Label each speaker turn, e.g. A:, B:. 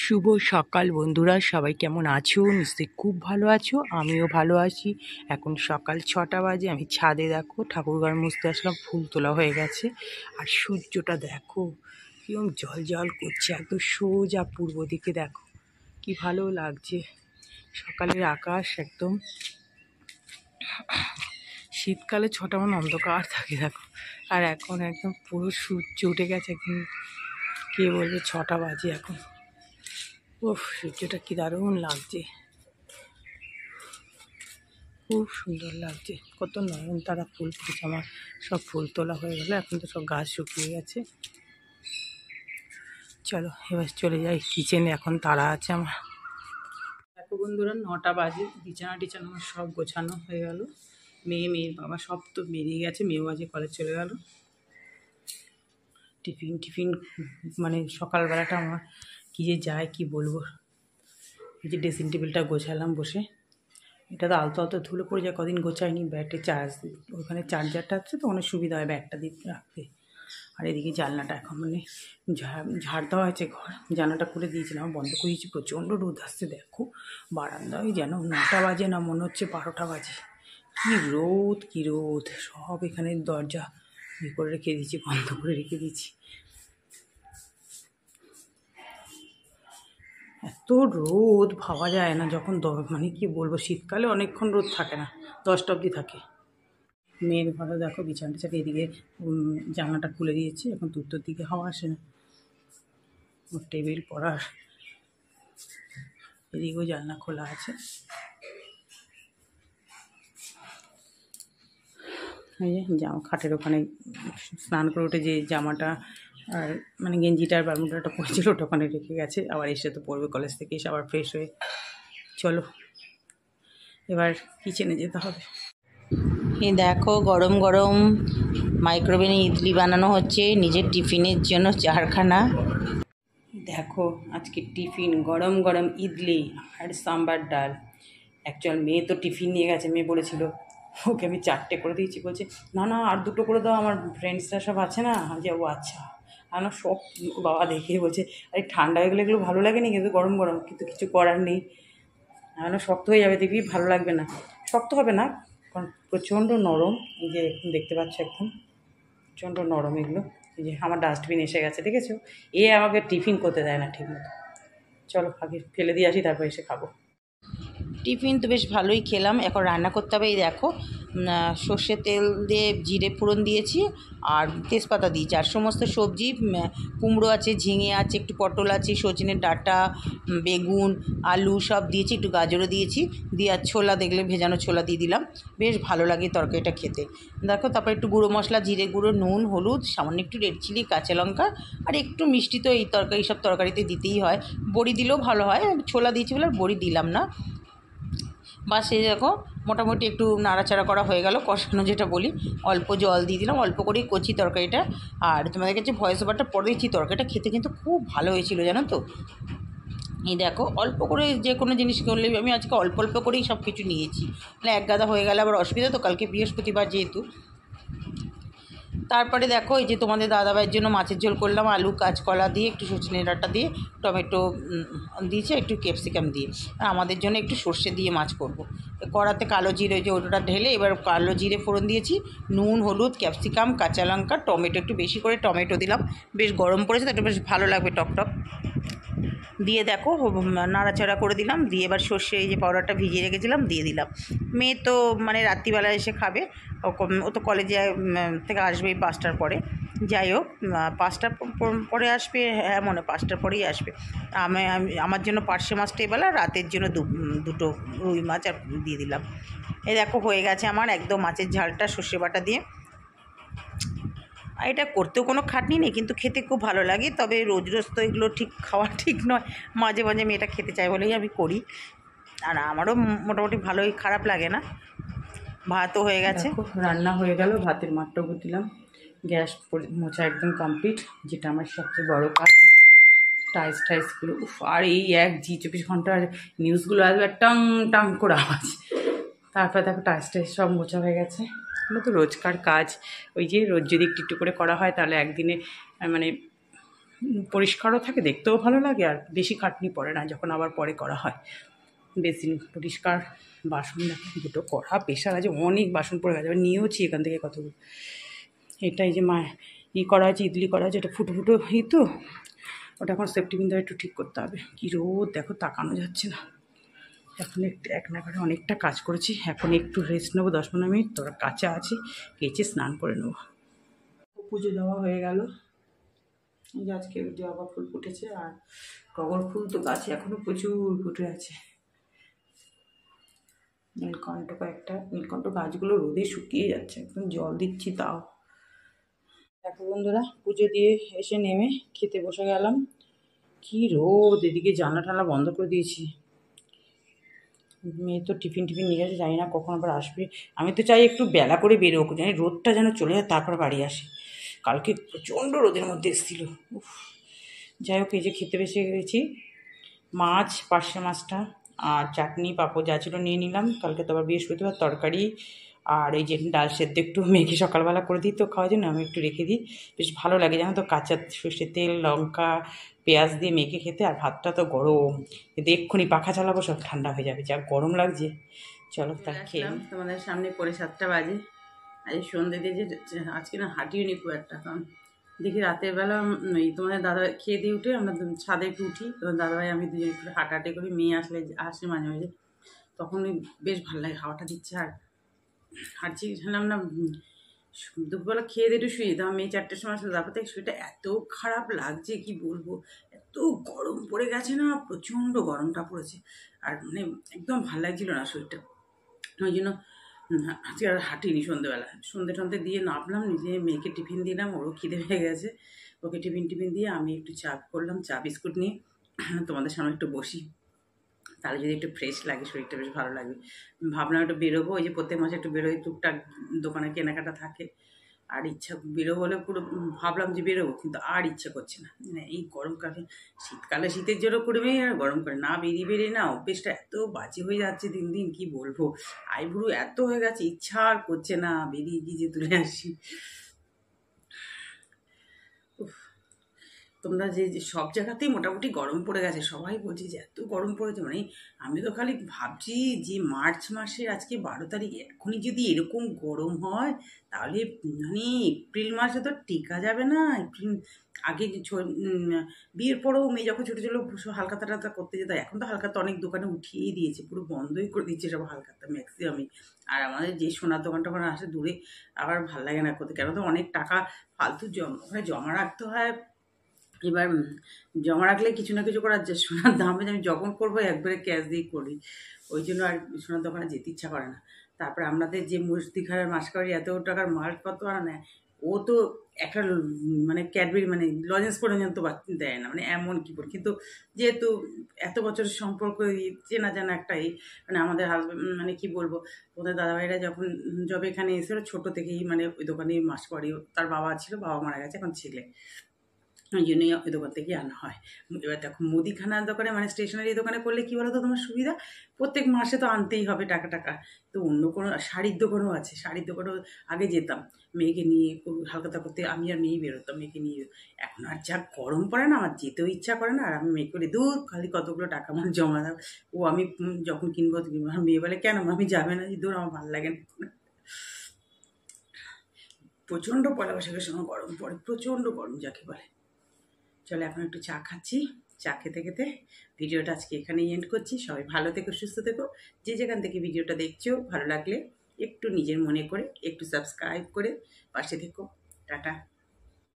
A: শুভ সকাল বন্ধুরা, সবাই কেমন আছো? নিশ্চয়ই খুব ভালো আছো, আমিও ভালো আছি। এখন সকাল 6টা বাজে। আমি ছাদে দেখো ঠাকুরঘর মুছতে আসলাম, ফুল তোলা হয়ে গেছে। আর সূর্যটা দেখো কিরকম জল জল করছে, একদম সোজা পূর্ব দিকে। দেখো কি ভালো লাগছে সকালের আকাশ। একদম শীতকালে 6টা মানে অন্ধকার থাকে দেখো, আর এখন একদম পুরো সূর্য উঠে গেছে। একদম কে বলবে 6টা বাজে এখন। উফ, সূর্যটা কি দারুণ লাগছে, খুব সুন্দর লাগছে। কত নয়নতারা ফুল ফুটেছে। আমার সব ফুল তোলা হয়ে গেল, এখন তো সব গাছ শুকিয়ে গেছে। চলো এবার চলে যাই কিচেনে, এখন তাড়া আছে আমার। দেখো বন্ধুরা, 9টা বাজে। বিছানা টিছানা আমার সব গোছানো হয়ে গেল। মেয়ের বাবা সব তো বেরিয়ে গেছে, মেয়েও আজকে কলেজ চলে গেল। টিফিন মানে সকালবেলাটা আমার কী যে যায় কি বলবো। এই যে ড্রেসিং টেবিলটা গোছালাম বসে, এটা তো আলতো আলতো ধুলো পড়ে যায়, কদিন গোছায়নি। ব্যাটে চার্জ, ওখানে চার্জারটা আছে তো অনেক সুবিধা হয় ব্যাগটা দিয়ে রাখতে। আর এদিকে জানলাটা এখন মানে ঝাড় দেওয়া হয়েছে, ঘর জানলাটা খুলে দিয়েছিলাম, বন্ধ করে দিয়েছি। প্রচণ্ড রোদ আসছে দেখো বারান্দায়, যেন 9টা বাজে না, মনে হচ্ছে 12টা বাজে। কি রোদ, সব এখানে দরজা করে রেখে দিয়েছি, বন্ধ করে রেখে দিয়েছি। এত রোদ ভাবা যায় না। যখন মানে কি বলবো, শীতকালে অনেকক্ষণ রোদ থাকে না, 10টা অবধি থাকে। মেয়ের ঘরে দেখো বিছানা টিছানা, এদিকে জানলাটা খুলে দিয়েছি, এখন উত্তর দিকে হাওয়া আসে না। ওর টেবিল পড়ার, এদিকেও জানলা খোলা আছে। এই যে জামা খাটের ওখানে স্নান করে উঠে যে জামাটা আর মানে গেঞ্জিটা আর বারমুডাটা পরেছিল, ওটা ওখানে রেখে গেছে। আবার এসে তো পড়বে কলেজ থেকে, এসে আবার ফ্রেশ হয়ে চলো এবার কিচেনে যেতে হবে।
B: এই দেখো গরম গরম মাইক্রোওভেনে ইডলি বানানো হচ্ছে নিজের টিফিনের জন্য 4খানা।
A: দেখো আজকে টিফিন গরম গরম ইডলি আর সাম্বার ডাল। অ্যাকচুয়াল মেয়ে তো টিফিন নিয়ে গেছে, মেয়ে বলেছিল, ওকে আমি 4টে করে দিয়েছি। বলছে না না আর 2টো করে দাও, আমার ফ্রেন্ডসরা সব আছে না। যে ও আচ্ছা। আমার সব বাবা দেখে বলছে আরে ঠান্ডা হয়ে গেলে এগুলো ভালো লাগেনি, কিন্তু গরম গরম, কিন্তু কিছু করার নেই। আমার শক্ত হয়ে যাবে, দেখবি ভালো লাগবে না। শক্ত হবে না, কারণ প্রচণ্ড নরম। এই যে দেখতে পাচ্ছ একদম প্রচণ্ড নরম এগুলো। এই যে আমার ডাস্টবিন এসে গেছে, দেখেছো? আমাকে টিফিন করতে দেয় না ঠিক মতো। চলো আগে ফেলে দিয়ে আসি, তারপর এসে খাবো।
B: টিফিন তো বেশ ভালোই খেলাম, এখন রান্না করতে হবে। এই দেখো সর্ষের তেল দিয়ে জিরে ফোড়ন দিয়েছি আর তেজপাতা দিয়েছি, আর সমস্ত সবজি কুমড়ো আছে, ঝিঙে আছে, একটু পটল আছে, সজনের ডাঁটা, বেগুন, আলু সব দিয়েছি, একটু গাজরও দিয়েছি, দিয়ে আর ছোলা দেখলে ভেজানো ছোলা দিয়ে দিলাম। বেশ ভালো লাগে তরকারিটা খেতে। দেখো তারপর একটু গুঁড়ো মশলা, জিরে গুঁড়ো, নুন, হলুদ, সামান্য একটু রেড চিলি, কাঁচা লঙ্কা আর একটু মিষ্টি তো এই সব তরকারিতে দিতেই হয়। বড়ি দিলেও ভালো হয়, ছোলা দিয়েছি বলে আর বড়ি দিলাম না। বাস এই দেখো মোটামুটি একটু নাড়াচাড়া করা হয়ে গেল, কষানো যেটা বলি। অল্প জল দিয়ে দিলাম, অল্প করেই কচি তরকারিটা। আর তোমাদের কাছে ভয়েস ওভারটা পরে দিচ্ছি, তরকারিটা খেতে কিন্তু খুব ভালো হয়েছিল জানো তো। এই দেখো অল্প করে যে কোনো জিনিস করলে, আমি আজকে অল্প অল্প করেই সব কিছু নিয়েছি, মানে এক গাদা হয়ে গেলে আবার অসুবিধা তো, কালকে বৃহস্পতিবার যেহেতু। তারপরে দেখো এই যে তোমাদের দাদাভাইয়ের জন্য মাছের ঝোল করলাম, আলু কাঁচকলা দিয়ে, একটু সজনে ডাঁটা দিয়ে, টমেটো দিয়েছে, একটু ক্যাপসিকাম দিয়ে। আর আমাদের জন্য একটু সর্ষে দিয়ে মাছ করব। কড়াতে কালো জিরে যে ওটা ঢেলে এবার কালো জিরে ফোড়ন দিয়েছি, নুন, হলুদ, ক্যাপসিকাম, কাঁচা লঙ্কা, টমেটো, একটু বেশি করে টমেটো দিলাম। বেশ গরম পড়েছে তো একটু বেশ ভালো লাগবে টকটক দিয়ে। দেখো নাড়াচাড়া করে দিলাম, দিয়ে এবার সর্ষে এই যে পাউডারটা ভিজিয়ে রেখেছিলাম দিয়ে দিলাম। মেয়ে তো মানে রাত্রিবেলা এসে খাবে, ও তো কলেজে থেকে আসবে এই 5টার পরে। যাই হোক 5টার পরে আসবে, হ্যাঁ মনে 5টার পরেই আসবে। আমার জন্য পার্শে মাছটা এবেলা, রাতের জন্য দুটো রুই মাছ আর দিয়ে দিলাম। এই দেখো হয়ে গেছে আমার একদম মাছের ঝালটা সর্ষে বাটা দিয়ে। আর এটা করতেও কোনো খাটনি নেই, কিন্তু খেতে খুব ভালো লাগে। তবে রোজ রোজ তো এগুলো ঠিক খাওয়া ঠিক নয়, মাঝে মাঝে আমি এটা খেতে চাই বলেই আমি করি। আর আমারও মোটামুটি ভালোই, খারাপ লাগে না। ভাতও হয়ে গেছে,
A: রান্না হয়ে গেল, ভাতের মাঠটাও দিলাম, গ্যাস মোছা একদম কমপ্লিট, যেটা আমার সবচেয়ে বড় কাজ। টাইসগুলো আর এই এক G24 ঘন্টার নিউজগুলো আসবে টাং টাং করে আওয়াজ। তারপর দেখো টাইস সব মোছা হয়ে গেছে। এগুলো তো রোজকার কাজ। ওই যে রোজ যদি একটু একটু করে করা হয় তাহলে একদিনে মানে পরিষ্কারও থাকে, দেখতেও ভালো লাগে, আর বেশি খাটনি পড়ে না যখন আবার পরে করা হয়। বেসিন পরিষ্কার, বাসন দেখো দুটো কড়া, প্রেশার আছে, অনেক বাসন পড়ে গেছে, নিয়েওছি এখান থেকে কতগুলো। এটাই যে করা আছে, ইডলি করা আছে, এটা ফুটো ফুটো তো ওটা এখন সেফটি পিন একটু ঠিক করতে হবে। কী রোদ দেখো, তাকানো যাচ্ছে না। এখন একটু এক নাগারে অনেকটা কাজ করেছি, এখন একটু রেস্ট নেবো 10-15 মিনিট, তোরা কাঁচা আছে, কেচে স্নান করে নেবো। পুজো দেওয়া হয়ে গেল। এই যে আজকে জবা ফুল ফুটেছে, আর টগর ফুল তো গাছে এখনো প্রচুর ফুটে আছে। নীলকণ্ঠ কয়েকটা, নীলকণ্ঠ গাছগুলো রোদে শুকিয়ে যাচ্ছে, একদম জল দিচ্ছি তাও। দেখো বন্ধুরা, পুজো দিয়ে এসে নেমে খেতে বসে গেলাম। কি রোদ, এদিকে জানলা টানলা বন্ধ করে দিয়েছি। মেয়ে তো টিফিন নিয়ে গেছে, জানি না কখন আবার আসবে। আমি তো চাই একটু বেলা করে বেরোক, জানি রোদটা যেন চলে যায় তারপর বাড়ি আসে। কালকে প্রচণ্ড রোদের মধ্যে এসেছিল। যাই হোক, এই যে খেতে বসে গেছি। মাছ, পার্শে মাছটা, আর চাটনি পাঁপড় যা ছিল নিয়ে নিলাম। কালকে তো আবার বৃহস্পতিবার, তরকারি আর এই যে ডাল সেদ্ধ একটু মেখে সকালবেলা করে দিই তো খাওয়ার জন্য, আমি একটু রেখে দিই, বেশ ভালো লাগে জানো তো, কাঁচা সর্ষের তেল লঙ্কা পেঁয়াজ দিয়ে মেখে খেতে। আর ভাতটা তো গরম, এতে এক্ষুনি পাখা চালাবো, সব ঠান্ডা হয়ে যাবে, যা গরম লাগছে। চলো তা খেয়ে তোমাদের সামনে 7:45 বাজে। আজ সন্ধ্যে দিয়ে যে আজকে না হাঁটিও নি খুব একটা, কারণ দেখি রাতের বেলা ওই তোমাদের দাদা খেয়ে দিয়ে উঠে আমরা ছাদে একটু উঠি, তোমার দাদাভাই আমি দুজন একটু হাঁটাহাঁটি করি, মেয়ে আসে মাঝে মাঝে, তখন বেশ ভালো লাগে, হাওয়াটা দিচ্ছে। আর হাঁটছি শুনলাম না, দুপুরবেলা খেয়ে দিয়ে একটু শুয়ে, তখন মেয়ে 4টের সময় আসলে, তারপর থেকে শরীরটা এত খারাপ লাগছে কি বলবো, এত গরম পড়ে গেছে না, প্রচণ্ড গরমটা পড়েছে। আর মানে একদম ভালো লাগছিল না শরীরটা, ওই জন্য আজকে আর হাঁটিনি। সন্ধ্যে টন্ধে দিয়ে নামলাম, নিজে মেয়েকে টিফিন দিলাম, ওরও খিদে হয়ে গেছে, ওকে টিফিন দিয়ে আমি একটু চা করলাম, চা বিস্কুট নিয়ে তোমাদের সামনে একটু বসি, তাহলে যদি একটু ফ্রেশ লাগে, শরীরটা বেশ ভালো লাগে। ভাবলাম একটু বেরোবো, ওই যে প্রত্যেক মাসে একটু বেরোই, টুকটাক দোকানে কেনাকাটা থাকে, আর ইচ্ছা বেরোবো বলে পুরো ভাবলাম যে বেরোবো, কিন্তু আর ইচ্ছা করছে না। মানে এই গরমকালে, শীতকালে শীতের জন্য করবেই, আর গরমকালে না বেরিয়ে না অভ্যেসটা এত বাজে হয়ে যাচ্ছে দিন দিন, কি বলবো, আইবুড়ো এত হয়ে গেছে, ইচ্ছা আর করছে না বেরিয়ে গিয়ে যে তুলে আসি। তোমরা যে সব জায়গাতেই মোটামুটি গরম পড়ে গেছে, সবাই বলছে যে এত গরম পড়েছে, মানে আমি তো খালি ভাবছি যে মার্চ মাসের আজকে 12 তারিখ, এখনই যদি এরকম গরম হয়, তাহলে মানে এপ্রিল মাসে তো টিকা যাবে না। এপ্রিল আগে বিয়ের পরেও মেয়ে যখন ছোটো ছোটো হালখাতা টালকা করতে যেত, এখন তো হালখাতা অনেক দোকানে উঠিয়েই দিয়েছে, পুরো বন্ধই করে দিচ্ছে সব হালখাতা ম্যাক্সিমামই। আর আমাদের যে সোনার দোকান টোকান আসে দূরে, আবার ভালো লাগে না করতে, কেন তো অনেক টাকা ফালতু ওখানে জমা রাখতে হয়। এবার জমা রাখলে কিছু না কিছু করার, যে সোনার দাম আমি যখন করবো একবারে ক্যাশ দিয়ে করি, ওই জন্য আর সোনার দোকানে যেতে ইচ্ছা করে না। তারপরে আমাদের যে মুস্তিখারের মাসকাবারি এত টাকার মালপত্র আনা, ও তো একটা মানে ক্যাডবেরি মানে লজেন্স পর্যন্ত দেয় না, মানে এমন কি বল। কিন্তু যেহেতু এত বছরের সম্পর্ক, চেনা জানা একটাই, মানে আমাদের হাজব্যান্ড, মানে কি বলবো, ওদের দাদাভাইরা যখন যবে এখানে এসেছিলো ছোটো থেকেই মানে ওই দোকানে মাসকাবারি, তার বাবা ছিল, বাবা মারা গেছে, এখন ছেলে, ওই জন্যই ওই দোকান থেকেই আনা হয়। এবার দেখো মুদিখানার দোকানে মানে স্টেশনারি দোকানে করলে কী বলো তো তোমার সুবিধা, প্রত্যেক মাসে তো আনতেই হবে টাকা। তো অন্য কোনো শাড়ির দোকানও আছে, শাড়ির দোকানেও আগে যেতাম মেয়েকে নিয়ে হালখাতা করতে, আমি আর মেয়েই বেরোতাম মেয়েকে নিয়ে। এখন আর যা গরম পড়ে না, আমার যেতেও ইচ্ছা করে না, আর আমি মেয়েকে বলি দূর খালি কতগুলো টাকা আমার জমা দাও, ও আমি যখন কিনবো আর মেয়ে বলে কেন আমি যাবে না, দূর আমার ভালো লাগে না। প্রচণ্ড পয়লা বৈশাখের সময় গরম পড়ে, প্রচণ্ড গরম যাকে বলে। চলো এখন একটু চা খাচ্ছি, চা খেতে খেতে ভিডিওটা আজকে এখানেই এন্ড করছি। সবাই ভালো থেকো, সুস্থ থেকো, যে যেখান থেকে ভিডিওটা দেখছো, ভালো লাগলে একটু নিজের মনে করে একটু সাবস্ক্রাইব করে পাশে থেকো। টাটা।